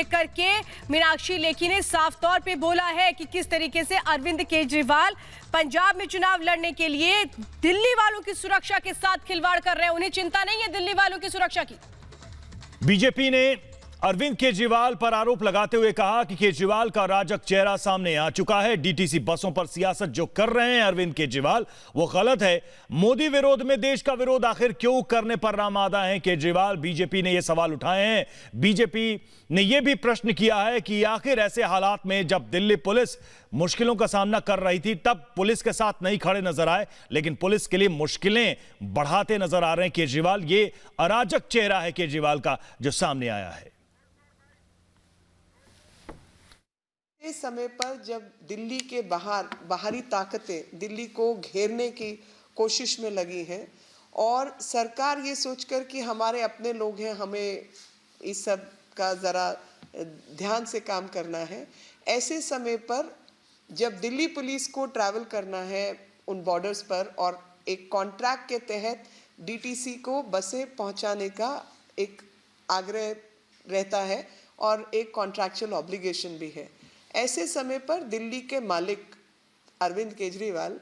लेकर के मीनाक्षी लेखी ने साफ तौर पे बोला है कि किस तरीके से अरविंद केजरीवाल पंजाब में चुनाव लड़ने के लिए दिल्ली वालों की सुरक्षा के साथ खिलवाड़ कर रहे हैं। उन्हें चिंता नहीं है दिल्ली वालों की सुरक्षा की। बीजेपी ने अरविंद केजरीवाल पर आरोप लगाते हुए कहा कि केजरीवाल का अराजक चेहरा सामने आ चुका है। डीटीसी बसों पर सियासत जो कर रहे हैं अरविंद केजरीवाल वो गलत है। मोदी विरोध में देश का विरोध आखिर क्यों करने पर आमादा है केजरीवाल? बीजेपी ने यह सवाल उठाए हैं। बीजेपी ने यह भी प्रश्न किया है कि आखिर ऐसे हालात में जब दिल्ली पुलिस मुश्किलों का सामना कर रही थी तब पुलिस के साथ नहीं खड़े नजर आए, लेकिन पुलिस के लिए मुश्किलें बढ़ाते नजर आ रहे हैं केजरीवाल। ये अराजक चेहरा है केजरीवाल का जो सामने आया है। इस समय पर जब दिल्ली के बाहरी ताकतें दिल्ली को घेरने की कोशिश में लगी हैं और सरकार ये सोचकर कि हमारे अपने लोग हैं, हमें इस सब का ज़रा ध्यान से काम करना है, ऐसे समय पर जब दिल्ली पुलिस को ट्रैवल करना है उन बॉर्डर्स पर और एक कॉन्ट्रैक्ट के तहत डीटीसी को बसें पहुंचाने का एक आग्रह रहता है और एक कॉन्ट्रैक्चुअल ऑब्लिगेशन भी है, ऐसे समय पर दिल्ली के मालिक अरविंद केजरीवाल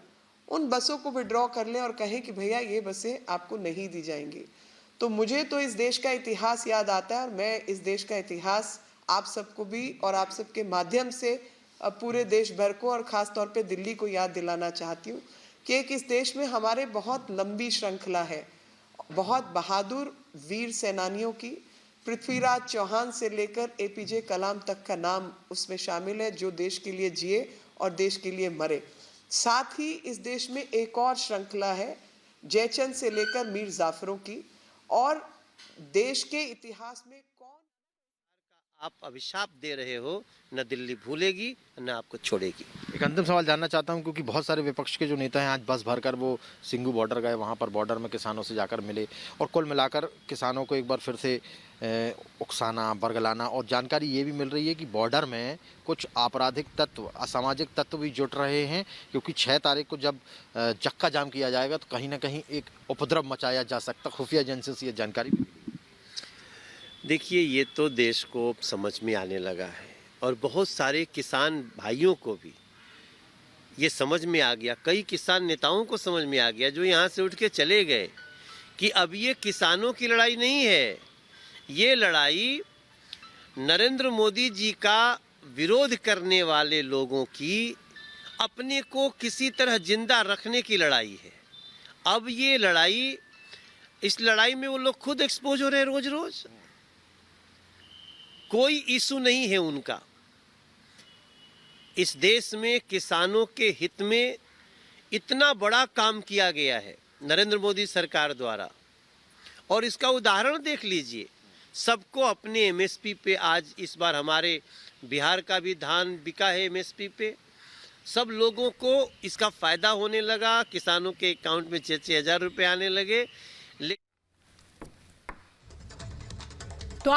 उन बसों को विड्रॉ कर लें और कहें कि भैया ये बसें आपको नहीं दी जाएंगी, तो मुझे तो इस देश का इतिहास याद आता है और मैं इस देश का इतिहास आप सबको भी और आप सबके माध्यम से पूरे देश भर को और ख़ास तौर पे दिल्ली को याद दिलाना चाहती हूँ कि एक इस देश में हमारे बहुत लंबी श्रृंखला है, बहुत बहादुर वीर सेनानियों की। पृथ्वीराज चौहान से लेकर एपीजे कलाम तक का नाम उसमें शामिल है, जो देश के लिए जिए और देश के लिए मरे। साथ ही इस देश में एक और श्रृंखला है जयचंद से लेकर मीर जाफरों की, और देश के इतिहास में कौन आप अभिशाप दे रहे हो, न दिल्ली भूलेगी न आपको छोड़ेगी। एक अंतिम सवाल जानना चाहता हूं, क्योंकि बहुत सारे विपक्ष के जो नेता हैं आज बस भरकर वो सिंघू बॉर्डर गए, वहां पर बॉर्डर में किसानों से जाकर मिले और कुल मिलाकर किसानों को एक बार फिर से उकसाना, बरगलाना, और जानकारी ये भी मिल रही है कि बॉर्डर में कुछ आपराधिक तत्व, असामाजिक तत्व भी जुट रहे हैं, क्योंकि 6 तारीख को जब चक्का जाम किया जाएगा तो कहीं ना कहीं एक उपद्रव मचाया जा सकता। खुफिया एजेंसी से ये जानकारी भी। देखिए, ये तो देश को समझ में आने लगा है और बहुत सारे किसान भाइयों को भी ये समझ में आ गया, कई किसान नेताओं को समझ में आ गया जो यहाँ से उठ के चले गए कि अब ये किसानों की लड़ाई नहीं है, ये लड़ाई नरेंद्र मोदी जी का विरोध करने वाले लोगों की अपने को किसी तरह जिंदा रखने की लड़ाई है। अब ये लड़ाई, इस लड़ाई में वो लोग खुद एक्सपोज हो रहे हैं रोज रोज। कोई इशू नहीं है उनका। इस देश में किसानों के हित में इतना बड़ा काम किया गया है नरेंद्र मोदी सरकार द्वारा, और इसका उदाहरण देख लीजिए। सबको अपने एमएसपी पे आज इस बार हमारे बिहार का भी धान बिका है एमएसपी पे, सब लोगों को इसका फ़ायदा होने लगा, किसानों के अकाउंट में 6-6 हज़ार रुपये आने लगे।